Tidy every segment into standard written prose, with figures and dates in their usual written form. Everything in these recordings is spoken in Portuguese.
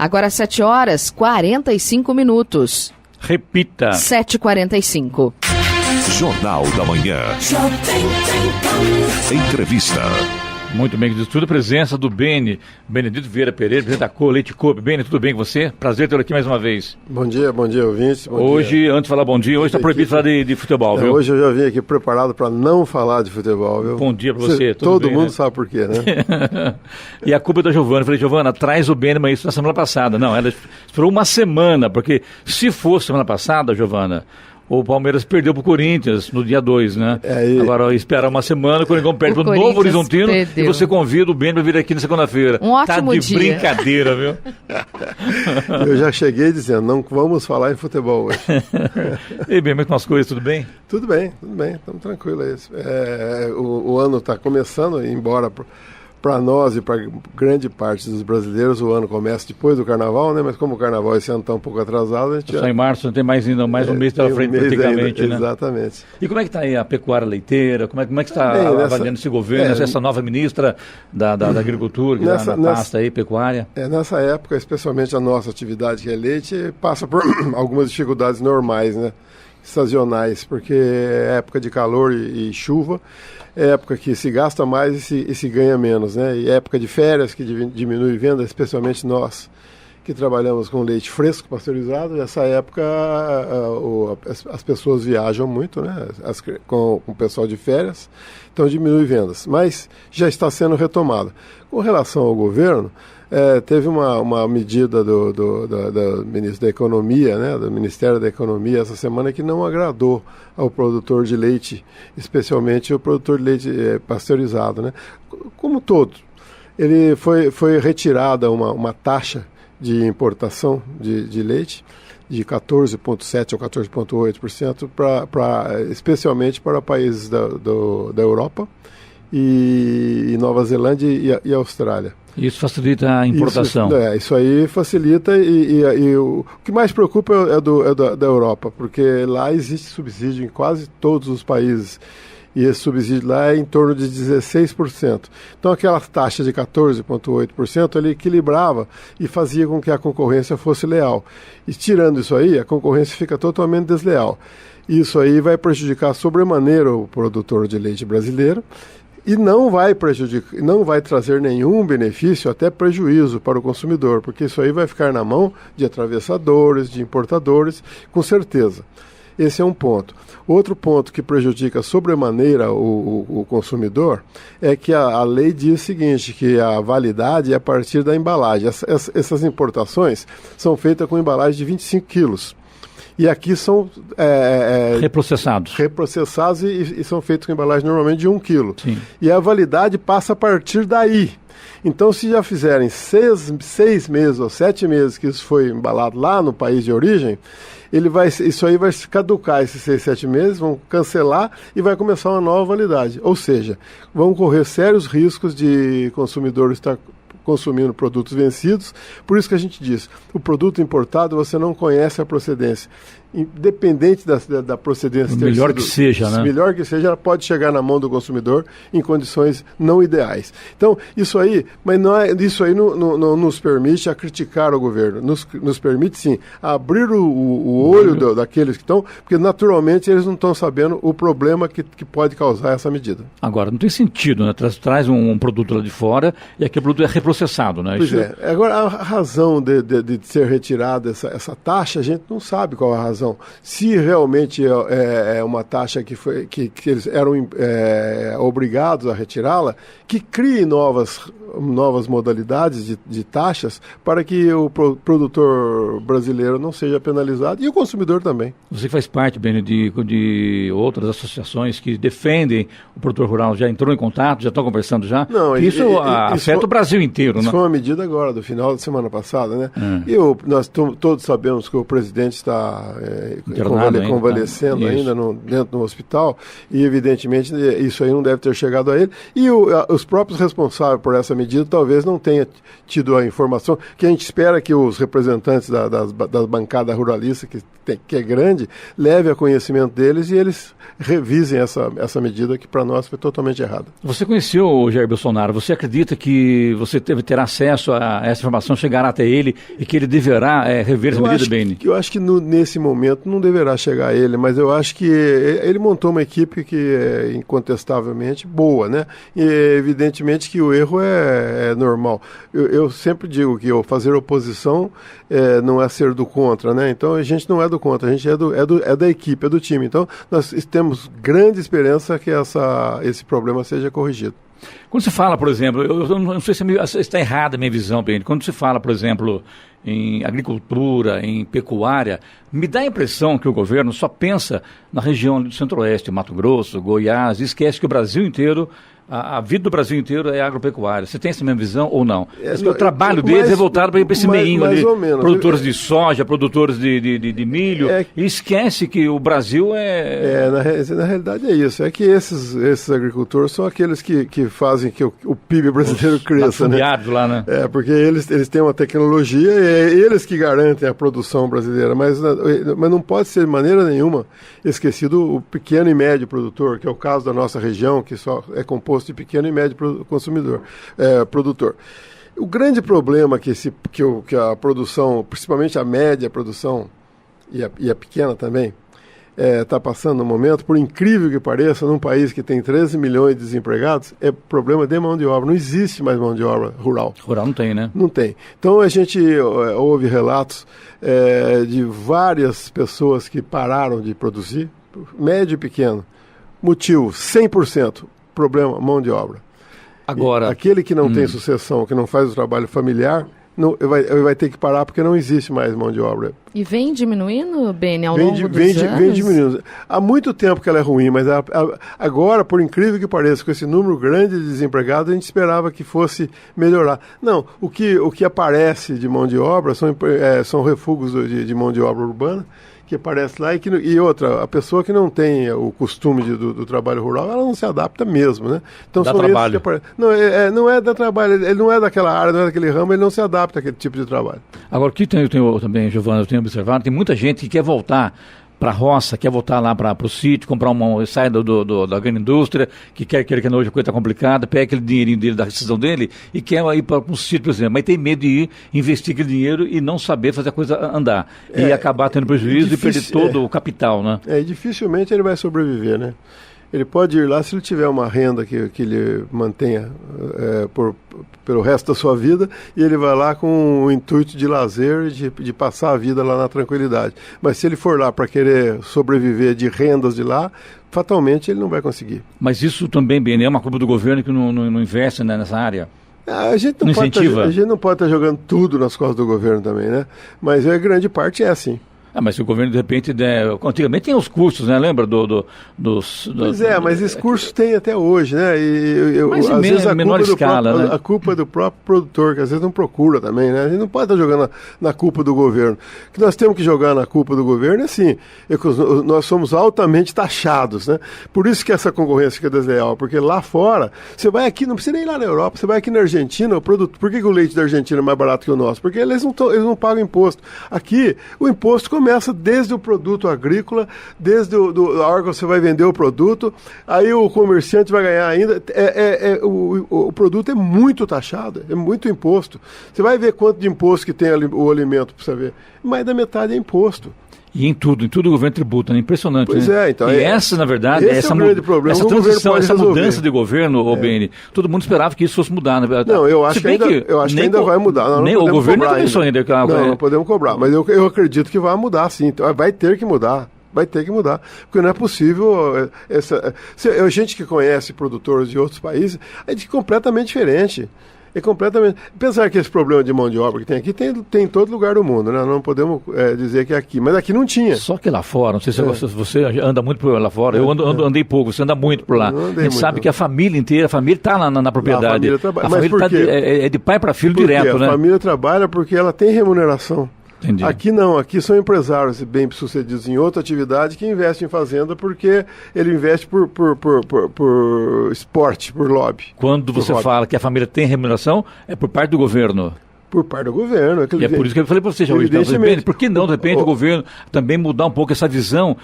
Agora 7h45. Repita. 7h45. Jornal da Manhã. Entrevista. Muito bem, diz tudo, a presença do Benedito Vieira Pereira, presidente da Coop Leite Coop. Beni, tudo bem com você? Prazer tê-lo aqui mais uma vez. Bom dia, ouvintes. Hoje, antes de falar bom dia, hoje está proibido falar de futebol, viu? Hoje eu já vim aqui preparado para não falar de futebol, viu? Bom dia para você, todo bem, mundo né? sabe por quê, né? E a culpa é da Giovana. Eu falei, Giovana, traz o Beni, mas isso na semana passada. Não, ela esperou uma semana, porque se fosse semana passada, Giovana, o Palmeiras perdeu pro Corinthians no dia 2, né? Agora, esperar uma semana, o Corinthians perde pro Novo Horizontino perdeu. E você convida o Beni para vir aqui na segunda-feira. Um ótimo dia. Tá de brincadeira, viu? Eu já cheguei dizendo, não vamos falar em futebol hoje. E bem, como é que as coisas, tudo bem? Tudo bem, estamos tranquilos. O ano está começando, embora para nós e para grande parte dos brasileiros o ano começa depois do Carnaval, né? Mas como o Carnaval esse ano está um pouco atrasado, a gente só em março, não tem mais um mês pela frente praticamente, ainda, né? Exatamente. E como é que está aí a pecuária leiteira? Como é que está avaliando esse governo, essa nova ministra da Agricultura, que está na pasta aí, pecuária? Nessa época, especialmente a nossa atividade, que é leite, passa por algumas dificuldades normais, né? Sazonais, porque é época de calor e chuva, é época que se gasta mais e se ganha menos, né? E época de férias que diminui venda, especialmente nós que trabalhamos com leite fresco, pasteurizado. Nessa época as pessoas viajam muito, né? Com o pessoal de férias, então diminui vendas, mas já está sendo retomada. Com relação ao governo, teve uma medida do ministro da Economia, né, do Ministério da Economia, essa semana, que não agradou ao produtor de leite, especialmente o produtor de leite pasteurizado, né. Como todo, ele foi retirada uma taxa de importação de leite de 14,7% ou 14,8%, especialmente para países da Europa e Nova Zelândia e Austrália. Isso facilita a importação. Isso aí facilita e o que mais preocupa é da Europa, porque lá existe subsídio em quase todos os países. E esse subsídio lá é em torno de 16%. Então aquela taxa de 14,8% ele equilibrava e fazia com que a concorrência fosse leal. E tirando isso aí, a concorrência fica totalmente desleal. Isso aí vai prejudicar sobremaneira o produtor de leite brasileiro e não vai trazer nenhum benefício, até prejuízo para o consumidor, porque isso aí vai ficar na mão de atravessadores, de importadores, com certeza. Esse é um ponto. Outro ponto que prejudica sobremaneira o consumidor é que a lei diz o seguinte, que a validade é a partir da embalagem. Essas importações são feitas com embalagem de 25 quilos. E aqui são reprocessados e são feitos com embalagem normalmente de 1 quilo. Sim. E a validade passa a partir daí. Então, se já fizerem 6 meses ou 7 meses que isso foi embalado lá no país de origem, isso aí vai caducar esses 6, 7 meses, vão cancelar e vai começar uma nova validade. Ou seja, vão correr sérios riscos de consumidor estar consumindo produtos vencidos. Por isso que a gente diz, o produto importado você não conhece a procedência. Independente da procedência ter melhor sido, que seja, né? Melhor que seja, ela pode chegar na mão do consumidor em condições não ideais. Então, isso aí não nos permite a criticar o governo. Nos permite, sim, abrir o olho daqueles que estão, porque naturalmente eles não estão sabendo o problema que pode causar essa medida. Agora, não tem sentido, né? Traz um produto lá de fora e aquele produto é reprocessado, né? Pois é. Agora, a razão de ser retirada essa taxa, a gente não sabe qual a razão. Se realmente é uma taxa que eles eram obrigados a retirá-la, que crie novas modalidades de taxas para que o produtor brasileiro não seja penalizado e o consumidor também. Você faz parte, Beni, de outras associações que defendem o produtor rural, já entrou em contato, já estão conversando já? Não, isso afeta o Brasil inteiro, né? Isso foi uma medida agora, do final da semana passada, né? Nós todos sabemos que o presidente está convalescendo ainda dentro do hospital, e evidentemente isso aí não deve ter chegado a ele. E os próprios responsáveis por essa medida talvez não tenham tido a informação, que a gente espera que os representantes da bancada ruralista, que é grande, leve a conhecimento deles e eles revisem essa medida que para nós foi totalmente errada. Você conheceu o Jair Bolsonaro, você acredita que você ter acesso a essa informação, chegar até ele e que ele deverá rever essa medida, Beni? Eu acho que nesse momento não deverá chegar a ele, mas eu acho que ele montou uma equipe que é incontestavelmente boa, né? E evidentemente que o erro é normal. Eu sempre digo que fazer oposição não é ser do contra, né? Então a gente não é do contra, a gente é da equipe, é do time. Então nós temos grande esperança que esse problema seja corrigido. Quando se fala, por exemplo, eu não sei se está errada a minha visão, Beni, quando se fala, por exemplo, em agricultura, em pecuária, me dá a impressão que o governo só pensa na região do Centro-Oeste, Mato Grosso, Goiás, e esquece que o Brasil inteiro, a vida do Brasil inteiro é agropecuária. Você tem essa mesma visão ou não? O trabalho deles é voltado para esse meinho ali, produtores de soja, produtores de milho, e esquece que o Brasil na realidade é isso, é que esses agricultores são aqueles que fazem que o PIB brasileiro cresça, né? Lá, né? Porque eles têm uma tecnologia e é eles que garantem a produção brasileira, mas não pode ser de maneira nenhuma esquecido o pequeno e médio produtor, que é o caso da nossa região, que só é composto de pequeno e médio produtor. O grande problema que a produção, principalmente a média produção e a pequena também, está passando no momento, por incrível que pareça, num país que tem 13 milhões de desempregados, é problema de mão de obra. Não existe mais mão de obra rural. Rural não tem, né? Não tem. Então a gente ouve relatos de várias pessoas que pararam de produzir, médio e pequeno. Motivo, 100%. Problema, mão de obra. Agora, aquele que não tem sucessão, que não faz o trabalho familiar, vai ter que parar porque não existe mais mão de obra. E vem diminuindo, Beni, ao longo dos anos? Vem diminuindo. Há muito tempo que ela é ruim, mas agora, por incrível que pareça, com esse número grande de desempregados, a gente esperava que fosse melhorar. Não, o que aparece de mão de obra são refugos de mão de obra urbana, que aparece lá e outra, a pessoa que não tem o costume do trabalho rural, ela não se adapta mesmo, né? Então dá trabalho. Não é da trabalho, ele não é daquela área, não é daquele ramo, ele não se adapta àquele tipo de trabalho. Agora, o que eu tenho também, Giovana, eu tenho observado, tem muita gente que quer voltar para a roça, quer voltar lá para o sítio, comprar sai da grande indústria, que quer que hoje a coisa está complicada, pega aquele dinheirinho dele, da rescisão dele, e quer ir para um sítio, por exemplo, mas tem medo de ir investir aquele dinheiro e não saber fazer a coisa andar, e acabar tendo prejuízo e perder todo o capital, né? E dificilmente ele vai sobreviver, né? Ele pode ir lá se ele tiver uma renda que ele mantenha pelo resto da sua vida, e ele vai lá com o intuito de lazer e de passar a vida lá na tranquilidade. Mas se ele for lá para querer sobreviver de rendas de lá, fatalmente ele não vai conseguir. Mas isso também, Beni, é uma culpa do governo que não investe nessa área? A gente não pode estar jogando tudo nas costas do governo também, né? Mas a grande parte é assim. Mas se o governo, de repente, antigamente tem os cursos, né? Lembra mas esses cursos tem até hoje, né? Mas às vezes a menor escala, né? A culpa é do próprio produtor, que às vezes não procura também, né? A gente não pode estar jogando na culpa do governo. O que nós temos que jogar na culpa do governo é assim, nós somos altamente taxados, né? Por isso que essa concorrência fica desleal, porque lá fora, você vai aqui, não precisa nem ir lá na Europa, você vai aqui na Argentina, por que o leite da Argentina é mais barato que o nosso? Porque eles não pagam imposto. Aqui, o imposto começa desde o produto agrícola, desde a hora que você vai vender o produto, aí o comerciante vai ganhar ainda. O produto é muito taxado, é muito imposto. Você vai ver quanto de imposto que tem o alimento, para você ver. Mais da metade é imposto. E em tudo o governo tributa, né? Impressionante, pois né? Então e essa, na verdade, essa transição, essa mudança de governo, Beni, todo mundo esperava que isso fosse mudar, né? Não, eu acho que ainda vai mudar. O governo não começou ainda. Não podemos cobrar, mas eu acredito que vai mudar, sim. Então, vai ter que mudar. Vai ter que mudar, porque não é possível. A gente que conhece produtores de outros países é completamente diferente. É completamente. Pensar que esse problema de mão de obra que tem aqui tem em todo lugar do mundo, né? Não podemos dizer que é aqui, mas aqui não tinha. Só que lá fora, não sei se você anda muito por lá fora, eu andei pouco, você anda muito por lá. A gente sabe que a família inteira, está lá na propriedade. A família trabalha. É de pai para filho direto, né? A família trabalha porque ela tem remuneração. Entendi. Aqui não, aqui são empresários bem-sucedidos em outra atividade que investem em fazenda porque ele investe por esporte, por lobby. Quando você fala que a família tem remuneração, é por parte do governo. Por parte do governo. E é por isso que eu falei para você já hoje, por que não, de repente, o governo também mudar um pouco essa visão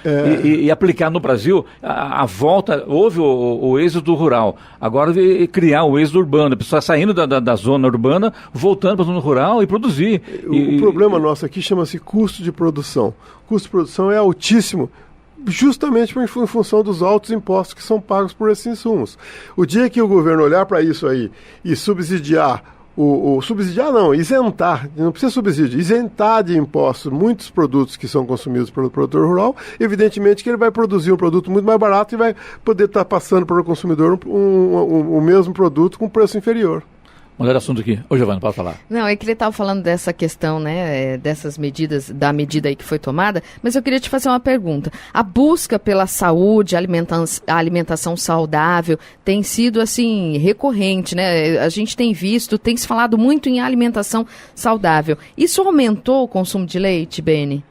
e aplicar no Brasil a volta, houve o êxodo rural, agora criar o êxodo urbano, a pessoa saindo da zona urbana, voltando para a zona rural e produzir. O problema nosso aqui chama-se custo de produção. O custo de produção é altíssimo, justamente em função dos altos impostos que são pagos por esses insumos. O dia que o governo olhar para isso aí e subsidiar, subsidiar não, isentar, não precisa subsídio, isentar de impostos muitos produtos que são consumidos pelo produtor rural, evidentemente que ele vai produzir um produto muito mais barato e vai poder estar passando para o consumidor o mesmo produto com preço inferior. Mudar de assunto aqui. Ô, Giovana, pode falar. Não, é que ele estava falando dessa questão, né, dessas medidas, da medida aí que foi tomada, mas eu queria te fazer uma pergunta. A busca pela saúde, a alimentação saudável, tem sido, assim, recorrente, né? A gente tem visto, tem se falado muito em alimentação saudável. Isso aumentou o consumo de leite, Beni?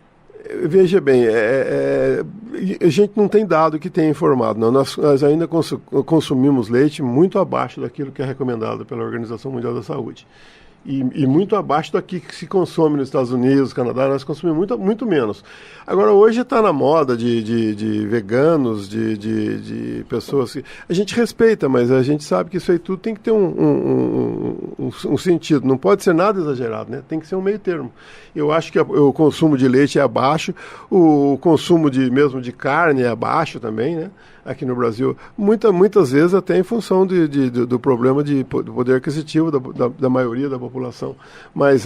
Veja bem, a gente não tem dado que tenha informado, não. Nós ainda consumimos leite muito abaixo daquilo que é recomendado pela Organização Mundial da Saúde. E muito abaixo daqui que se consome nos Estados Unidos, Canadá, nós consumimos muito menos. Agora, hoje está na moda de veganos, de pessoas que... A gente respeita, mas a gente sabe que isso aí tudo tem que ter um sentido. Não pode ser nada exagerado, né? Tem que ser um meio termo. Eu acho que o consumo de leite é abaixo, o consumo mesmo de carne é abaixo também, né? Aqui no Brasil, muitas vezes até em função do problema do poder aquisitivo da maioria da população, mas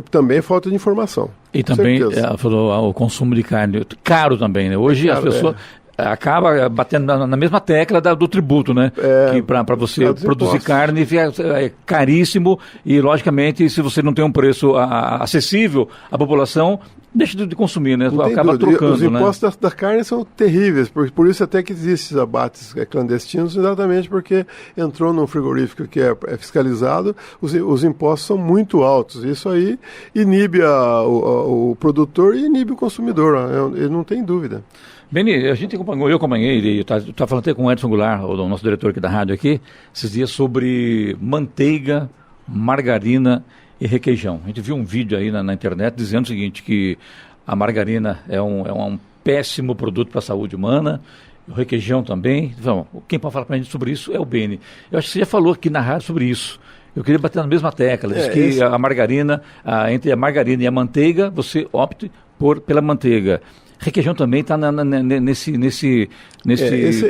também falta de informação. E também falou o consumo de carne, caro também, né? Hoje as pessoas acaba batendo na mesma tecla do tributo, né? Que para você produzir carne é caríssimo e, logicamente, se você não tem um preço acessível à população, deixa de consumir, né? Acaba trocando, os impostos da carne são terríveis, por isso até que existem esses abates clandestinos, exatamente porque entrou num frigorífico que é fiscalizado, os impostos são muito altos. Isso aí inibe o produtor e inibe o consumidor, ele não tem dúvida. Beni, a gente acompanhou, eu acompanhei, tá falando até com o Edson Goulart, o nosso diretor aqui da rádio aqui, esses dias sobre manteiga, margarina e requeijão. A gente viu um vídeo aí na internet dizendo o seguinte, que a margarina é um péssimo produto para a saúde humana, o requeijão também. Então, quem pode falar para a gente sobre isso é o Beni. Eu acho que você já falou aqui na rádio sobre isso. Eu queria bater na mesma tecla. Diz que a margarina, entre a margarina e a manteiga, você opte pela manteiga. Requeijão também está nesse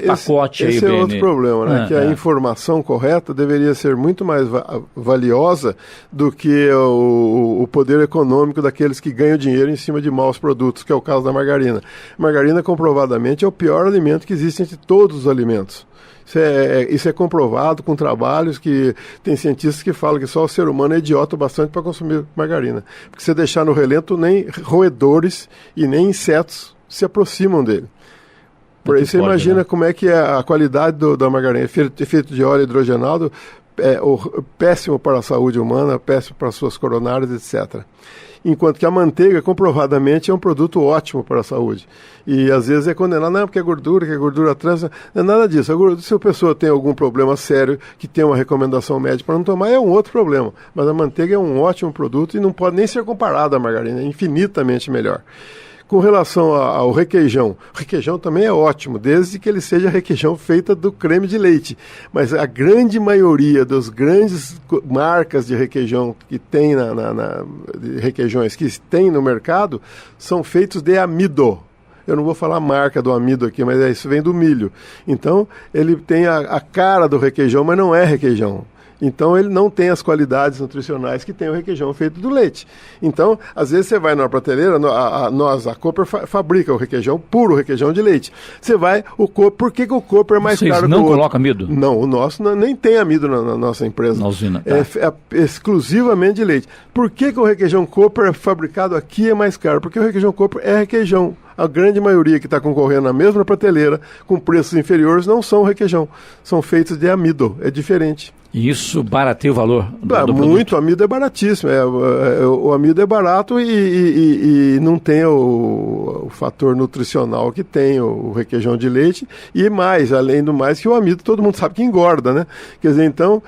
pacote aí, Esse é outro problema, né? Que a informação correta deveria ser muito mais valiosa do que o poder econômico daqueles que ganham dinheiro em cima de maus produtos, que é o caso da margarina. Margarina, comprovadamente, é o pior alimento que existe entre todos os alimentos. Isso é comprovado com trabalhos que tem cientistas que falam que só o ser humano é idiota bastante para consumir margarina. Porque se deixar no relento, nem roedores e nem insetos se aproximam dele. Por aí você imagina, né? Como é que é a qualidade da margarina. Feito de óleo hidrogenado, péssimo para a saúde humana, péssimo para as suas coronárias, etc. Enquanto que a manteiga, comprovadamente, é um produto ótimo para a saúde. E às vezes é condenado, não, porque é gordura trans, não é nada disso. Se a pessoa tem algum problema sério, que tem uma recomendação médica para não tomar, é um outro problema. Mas a manteiga é um ótimo produto e não pode nem ser comparado à margarina, é infinitamente melhor. Com relação ao requeijão, o requeijão também é ótimo, desde que ele seja requeijão feita do creme de leite. Mas a grande maioria das grandes marcas de requeijão que tem de requeijões que tem no mercado são feitos de amido. Eu não vou falar a marca do amido aqui, mas isso vem do milho. Então, ele tem a cara do requeijão, mas não é requeijão. Então, ele não tem as qualidades nutricionais que tem o requeijão feito do leite. Então, às vezes você vai numa prateleira, a Cooper fabrica o requeijão, puro requeijão de leite. Você vai, por que o Cooper é mais caro que o outro? Vocês não colocam amido? Não, o nosso nem tem amido na nossa empresa. Na usina. Tá. É exclusivamente de leite. Por que o requeijão Cooper fabricado aqui é mais caro? Porque o requeijão Cooper é requeijão. a grande maioria que está concorrendo na mesma prateleira, com preços inferiores, não são requeijão. São feitos de amido, é diferente. E isso barateia o valor do muito, produto. o amido é baratíssimo. O amido é barato e não tem o fator nutricional que tem o requeijão de leite. E mais, além do mais, que o amido todo mundo sabe que engorda, né? Quer dizer, então,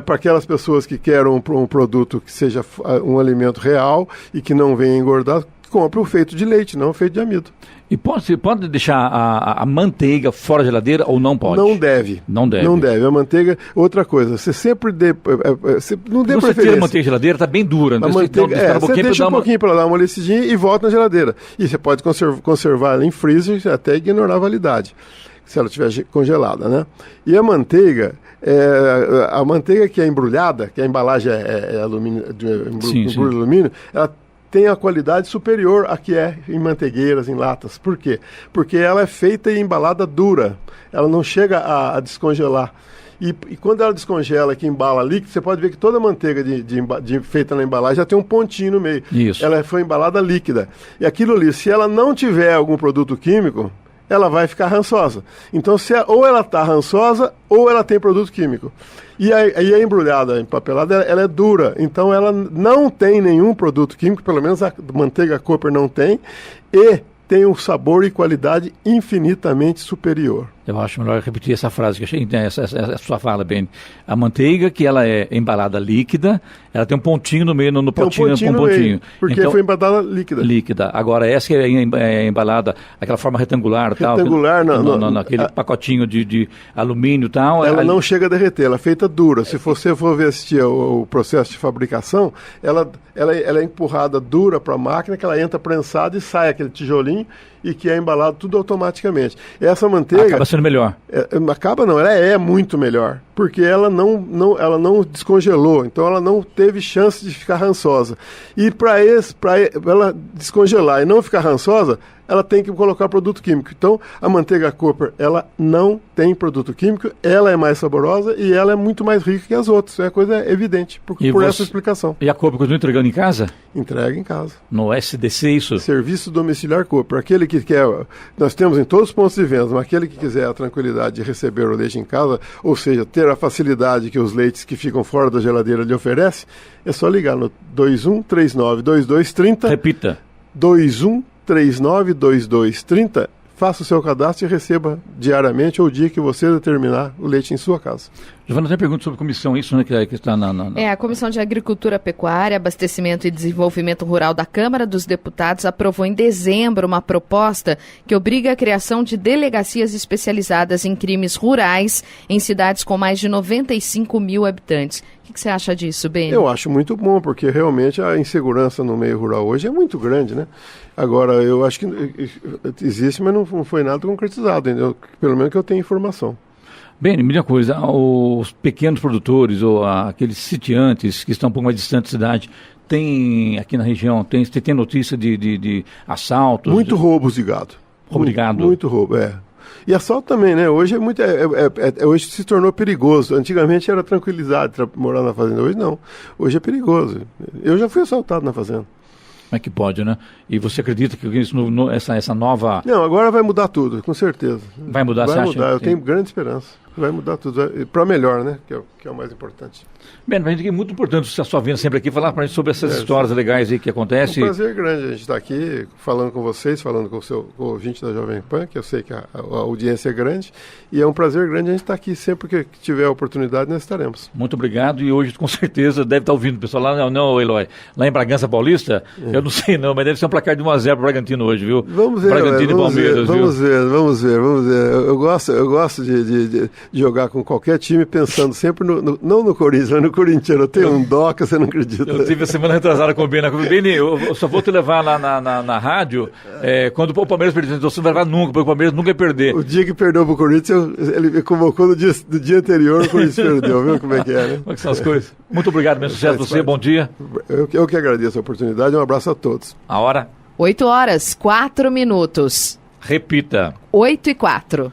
para aquelas pessoas que querem um produto que seja um alimento real e que não venha engordar, compre o feito de leite, não o feito de amido. E pode deixar a manteiga fora da geladeira ou não pode? Não deve. Não deve. Não deve. A manteiga, outra coisa, você sempre não dê Quando você tira a preferência. manteiga da geladeira, está bem dura. A Então manteiga, você deixa um pouquinho para dar uma amolecidinha e volta na geladeira. E você pode conservar ela em freezer até ignorar a validade, se ela estiver congelada, né? E a manteiga que é embrulhada, que a embalagem é alumínio, embrulho de alumínio, ela tem a qualidade superior à que é em manteigueiras, em latas. Por quê? Porque ela é feita e embalada dura. Ela não chega a descongelar. E quando ela descongela, que embala líquido, você pode ver que toda manteiga feita na embalagem já tem um pontinho no meio. Isso. Ela foi embalada líquida. E aquilo ali, se ela não tiver algum produto químico, ela vai ficar rançosa. Então, ou ela está rançosa, ou ela tem produto químico. E aí a embrulhada, empapelada, ela é dura. Então, ela não tem nenhum produto químico, pelo menos a manteiga Cooper não tem, e tem um sabor e qualidade infinitamente superior. Eu acho melhor repetir essa frase, que eu achei essa sua fala, Ben. A manteiga, que ela é embalada líquida, ela tem um pontinho no meio, no potinho, um pontinho. Porque então, foi embalada líquida. Líquida. Agora, essa que é embalada, aquela forma retangular, naquele pacotinho de alumínio e tal. Ela não chega a derreter, ela é feita dura. Se você for ver assistir o processo de fabricação, ela é empurrada dura para a máquina, que ela entra prensada e sai aquele tijolinho e que é embalado tudo automaticamente. Essa manteiga... Acaba sendo melhor. Ela é muito melhor, porque ela não descongelou, então ela não teve chance de ficar rançosa. E para ela descongelar e não ficar rançosa, ela tem que colocar produto químico. Então, a manteiga Cooper, ela não tem produto químico, ela é mais saborosa e ela é muito mais rica que as outras. É coisa evidente, por essa explicação. E a Cooper continua entregando em casa? Entrega em casa. No SDC, isso? Serviço domiciliar Cooper. Aquele que quer... Nós temos em todos os pontos de venda, mas aquele que quiser a tranquilidade de receber o leite em casa, ou seja, ter a facilidade que os leites que ficam fora da geladeira lhe oferecem, é só ligar no 21392230. Repita. 21392230, faça o seu cadastro e receba diariamente ou o dia que você determinar o leite em sua casa. Giovana, tem pergunta sobre comissão, isso, né, que está a Comissão de Agricultura, Pecuária, Abastecimento e Desenvolvimento Rural da Câmara dos Deputados aprovou em dezembro uma proposta que obriga a criação de delegacias especializadas em crimes rurais em cidades com mais de 95 mil habitantes. O que você acha disso, Ben? Eu acho muito bom, porque realmente a insegurança no meio rural hoje é muito grande, né? Agora, eu acho que existe, mas não foi nada concretizado, entendeu? Pelo menos que eu tenho informação. Bem, me diga uma coisa, os pequenos produtores ou aqueles sitiantes que estão um pouco mais distantes da cidade, tem aqui na região, tem notícia de assaltos? Muito roubos de gado. Roubo de gado? Muito roubo, E assalto também, né? Hoje hoje se tornou perigoso. Antigamente era tranquilidade morar na fazenda, hoje não. Hoje é perigoso. Eu já fui assaltado na fazenda. Como é que pode, né? E você acredita que isso, essa nova... Não, agora vai mudar tudo, com certeza. Vai mudar, você acha? Vai mudar, eu tenho Sim. grande esperança. Vai mudar tudo, para melhor, né? Que é o mais importante. Bem, mas é muito importante a sua vinda sempre aqui, falar para a gente sobre essas histórias legais aí que acontecem. É um prazer grande a gente estar aqui, falando com vocês, falando com o ouvinte da Jovem Pan, que eu sei que a audiência é grande, e é um prazer grande a gente estar aqui, sempre que tiver a oportunidade, nós estaremos. Muito obrigado, e hoje com certeza deve estar ouvindo o pessoal lá, não, Eloy, lá em Bragança Paulista, eu não sei não, mas deve ser um placar de 1-0 para o Bragantino hoje, viu? Vamos ver, Bragantino e Palmeiras, vamos ver. Eu gosto de jogar com qualquer time pensando sempre não no Corinthians, mas no corintiano. Eu tenho um dó que você não acredita. Eu tive a semana retrasada com o Beni. Beni, eu só vou te levar lá na rádio quando o Palmeiras perder. Você não vai levar nunca, porque o Palmeiras nunca vai perder. O dia que perdeu pro Corinthians, ele me convocou no dia anterior, o Corinthians perdeu. Viu como é que é, né? Como é que são as coisas? Muito obrigado, meu sucesso a você. Bom dia. Eu que agradeço a oportunidade. Um abraço a todos. A hora? 8h04. Repita. 8h04.